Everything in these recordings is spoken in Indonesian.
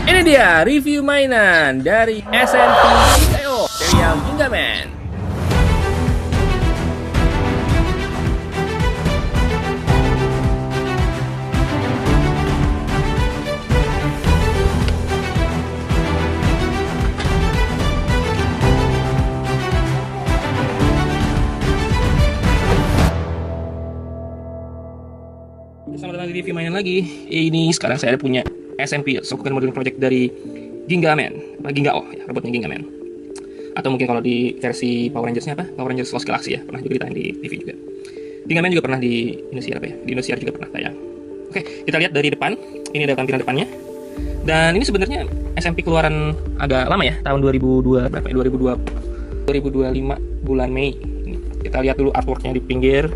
Ini dia review mainan dari SMP IKO serial Gingaman. Selamat datang di review mainan lagi. Ini sekarang saya punya SMP Shokugan Modeling Project dari Gingaman, Gingao ya, robotnya Gingaman. Atau mungkin kalau di versi Power Rangers-nya apa? Power Rangers Lost Galaxy ya, pernah juga ditayang di TV juga. Gingaman juga pernah di Indosiar apa ya? Di Indosiar juga pernah tayang. Oke, kita lihat dari depan. Ini ada tampilan depannya. Dan ini sebenarnya SMP keluaran agak lama ya, tahun 2002 berapa ya? 2025 bulan Mei. Ini, kita lihat dulu artworknya di pinggir.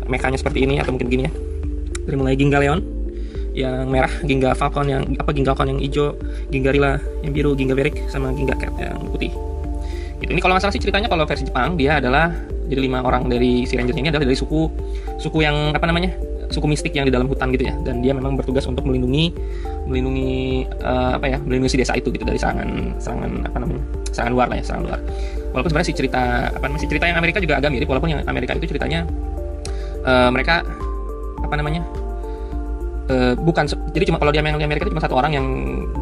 Mekanya seperti ini atau mungkin gini ya. Dari mulai Gingaleon yang merah, Ginga Falcon yang yang hijau, Gingarilla yang biru, Ginga Berik sama Ginga Cat yang putih. Gitu. Ini kalau nggak salah sih ceritanya kalau versi Jepang dia adalah jadi 5 orang dari si Rangers ini adalah dari suku yang apa namanya? Suku mistik yang di dalam hutan gitu ya. Dan dia memang bertugas untuk melindungi si desa itu gitu dari serangan luar lah ya, serangan luar. Walaupun sebenarnya cerita yang Amerika juga agak mirip, walaupun yang Amerika itu ceritanya mereka jadi cuma kalau di Amerika itu cuma satu orang yang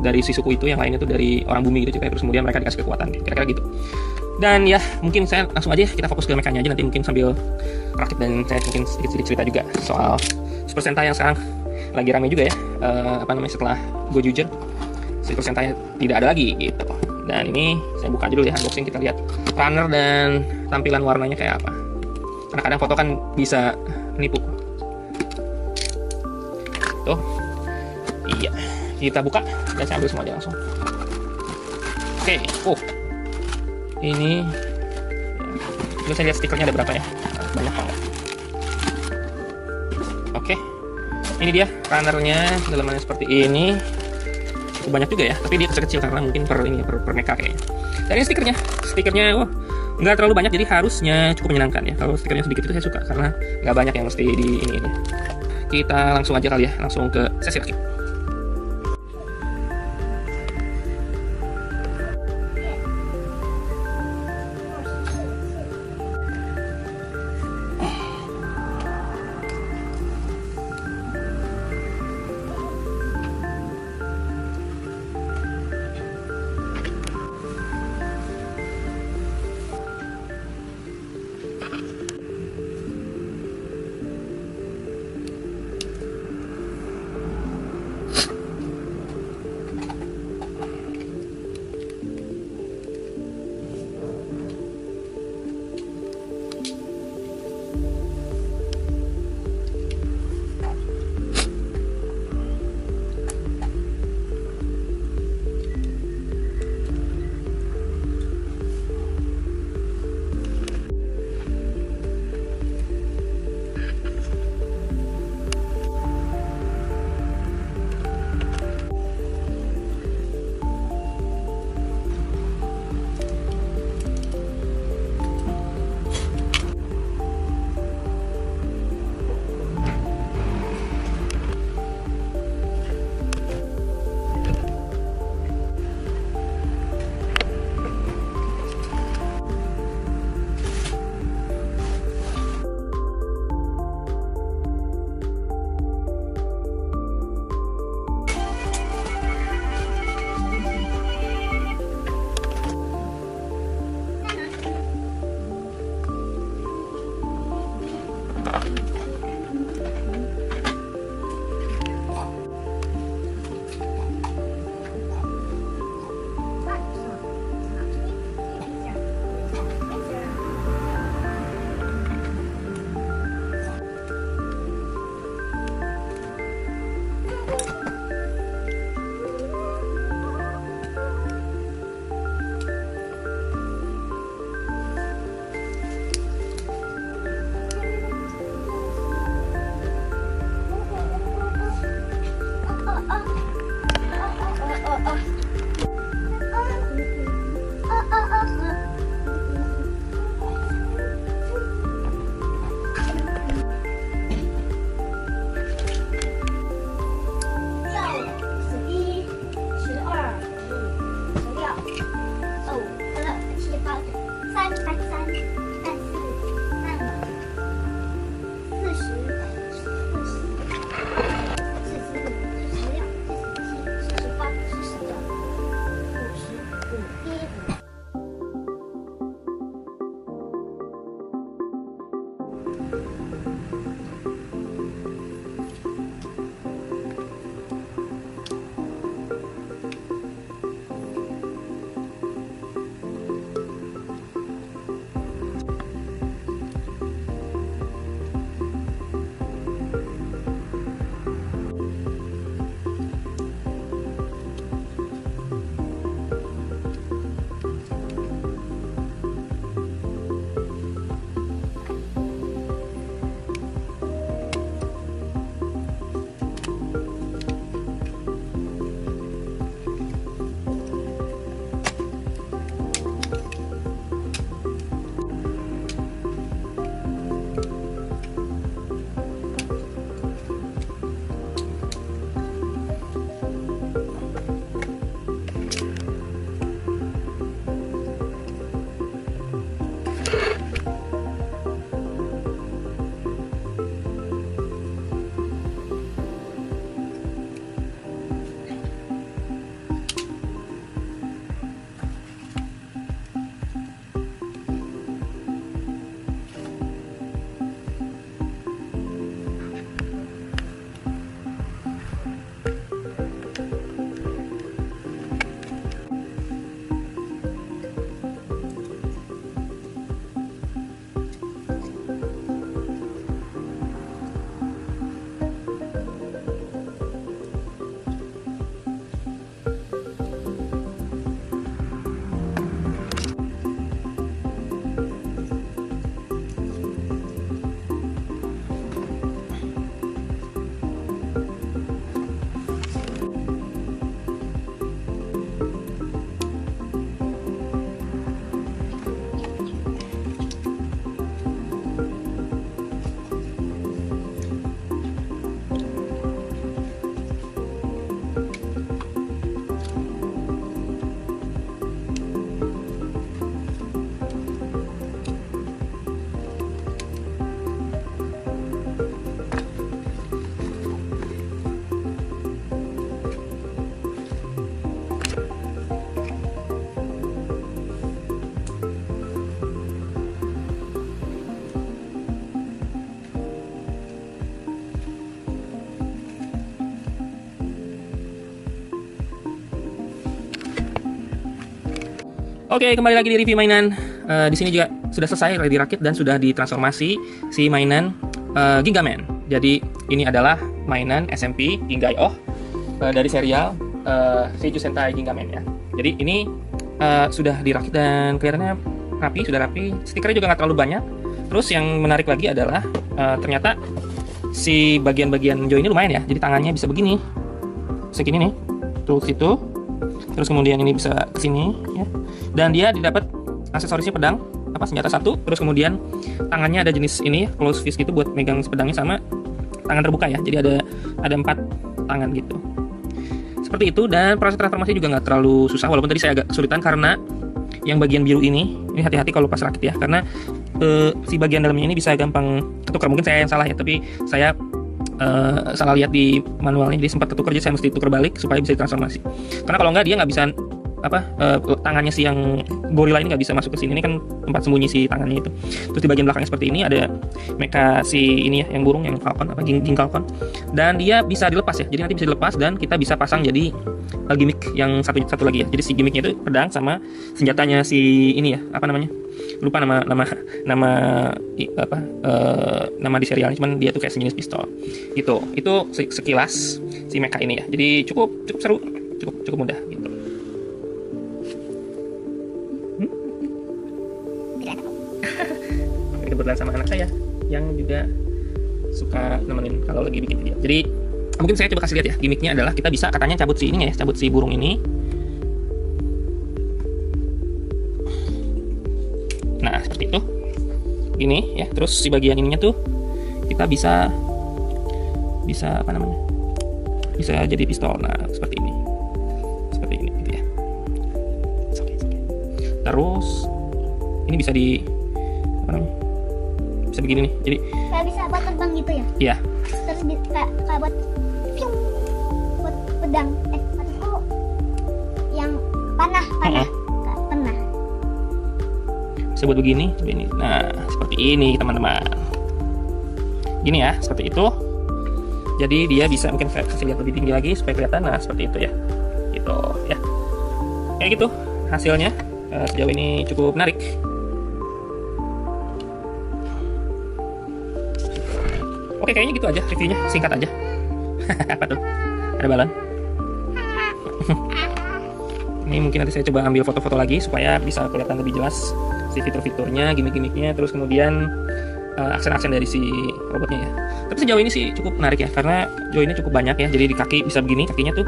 dari si suku itu, yang lainnya itu dari orang bumi gitu, terus kemudian mereka dikasih kekuatan kira-kira gitu. Dan ya mungkin saya langsung aja kita fokus ke mekanya aja, nanti mungkin sambil praktik dan saya mungkin sedikit cerita juga soal Super Sentai yang sekarang lagi rame juga ya, setelah Gojujin Super Sentai tidak ada lagi gitu. Dan ini saya buka aja dulu ya, unboxing, kita lihat runner dan tampilan warnanya kayak apa, karena kadang foto kan bisa menipu. Tuh, iya, kita buka dan saya ambil semua aja langsung. Oke, ini ya. Saya lihat stikernya ada berapa ya, banyak banget. Oke, ini dia runnernya, dalamannya seperti ini. Cukup banyak juga ya, tapi dia kecil-kecil karena mungkin per mecha kayaknya. Dan ini stikernya nggak terlalu banyak, jadi harusnya cukup menyenangkan ya. Kalau stikernya sedikit itu saya suka karena nggak banyak yang mesti di ini. Kita langsung aja kali ya, langsung ke sesi rakit. Oke, kembali lagi di review mainan. Di sini juga sudah selesai dirakit dan sudah ditransformasi si mainan Gingaman. Jadi ini adalah mainan SMP Gingai-Oh dari serial Seiju Sentai Gingaman ya. Jadi ini sudah dirakit dan kelihatannya rapi, sudah rapi. Stikernya juga nggak terlalu banyak. Terus yang menarik lagi adalah ternyata si bagian-bagian joy ini lumayan ya. Jadi tangannya bisa begini, segini nih, terus itu. Terus kemudian ini bisa ke sini ya. Dan dia didapat aksesorisnya pedang, senjata satu. Terus kemudian tangannya ada jenis ini close fist gitu buat megang pedangnya, sama tangan terbuka ya. Jadi ada 4 tangan gitu. Seperti itu, dan proses transformasi juga nggak terlalu susah, walaupun tadi saya agak kesulitan karena yang bagian biru ini hati-hati kalau pas rakit ya, karena si bagian dalamnya ini bisa gampang ketukar. Mungkin saya yang salah ya, tapi saya salah lihat di manualnya, jadi sempat ketukar, jadi saya mesti tukar balik supaya bisa ditransformasi. Karena kalau nggak dia nggak bisa tangannya si yang gorila ini nggak bisa masuk ke sini. Ini kan tempat sembunyi si tangannya itu. Terus di bagian belakangnya seperti ini ada mecha si ini ya, yang burung, yang falcon, Ging Falcon. Dan dia bisa dilepas ya, jadi nanti bisa dilepas dan kita bisa pasang jadi gimmick yang satu lagi ya. Jadi si gimmicknya itu pedang sama senjatanya si ini ya, lupa nama di serialnya, cuman dia tuh kayak sejenis pistol gitu. Itu sekilas si mecha ini ya. Jadi cukup seru, cukup mudah gitu. Kebetulan sama anak saya yang juga suka nemenin kalau lagi bikin video. Jadi mungkin saya coba kasih lihat ya, gimmicknya adalah kita bisa katanya cabut si ini ya, cabut si burung ini. Nah seperti itu, gini ya. Terus si bagian ininya tuh kita bisa bisa jadi pistol. Nah seperti ini gitu ya. Terus ini bisa bisa begini nih, jadi kayak bisa buat terbang gitu ya. Iya. Terus kayak buat pedang, maksudku yang panah. Bisa buat begini. Nah seperti ini teman-teman, gini ya, seperti itu. Jadi dia bisa, mungkin saya kasih lihat lebih tinggi lagi supaya kelihatan. Nah seperti itu ya, gitu ya, kayak gitu hasilnya. Sejauh ini cukup menarik. Oke, kayaknya gitu aja reviewnya, singkat aja. Apa tuh? Ada balon. Ini mungkin nanti saya coba ambil foto-foto lagi supaya bisa kelihatan lebih jelas si fitur-fiturnya, gimmick-gimmicknya, terus kemudian aksen-aksen dari si robotnya ya. Tapi sejauh ini sih cukup menarik ya, karena joinnya cukup banyak ya. Jadi di kaki bisa begini, kakinya tuh.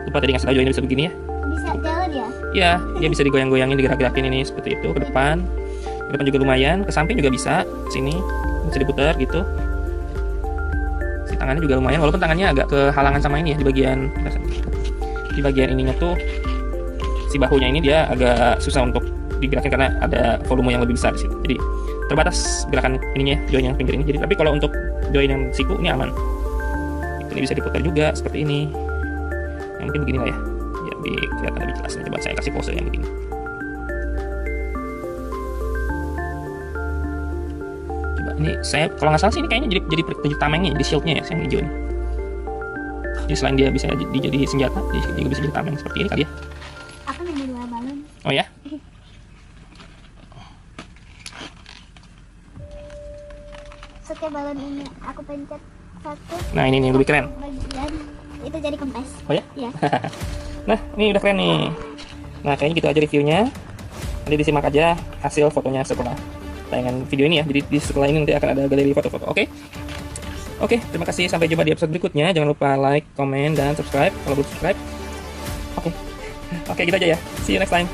Lupa tadi ngasih tahu joinnya bisa begini ya. Bisa jalan ya? Iya, dia bisa digoyang-goyangin, digerak-gerakin ini seperti itu ke depan. Ke depan juga lumayan, ke samping juga bisa, sini bisa diputar gitu. Si tangannya juga lumayan, walaupun tangannya agak kehalangan sama ini ya, di bagian ininya tuh si bahunya ini dia agak susah untuk digerakin karena ada volume yang lebih besar di situ. Jadi terbatas gerakan ininya, join yang pinggir ini. Jadi tapi kalau untuk join yang siku ini aman. Ini bisa diputar juga seperti ini. Yang mungkin begini lah ya. Ya lebih kelihatan lebih jelas. Coba saya kasih pose yang begini. Coba ini saya kalau nggak salah sih ini kayaknya jadi tamengnya, jadi shieldnya ya, yang hijau ini. Jadi selain dia bisa jadi senjata, dia juga bisa jadi tameng seperti ini kali ya. Aku nemu 2 balon. Oh ya? Setiap balon ini aku pencet satu. Nah ini nih lebih keren. Bagian itu jadi kempes. Oh ya? Iya. Nah ini udah keren nih. Nah kayaknya gitu aja reviewnya. Nanti disimak aja hasil fotonya setelah tayangan video ini ya. Jadi di setelah ini nanti akan ada galeri foto-foto. Oke? Oke, terima kasih. Sampai jumpa di episode berikutnya. Jangan lupa like, komen, dan subscribe kalau belum subscribe. Oke, gitu aja ya. See you next time.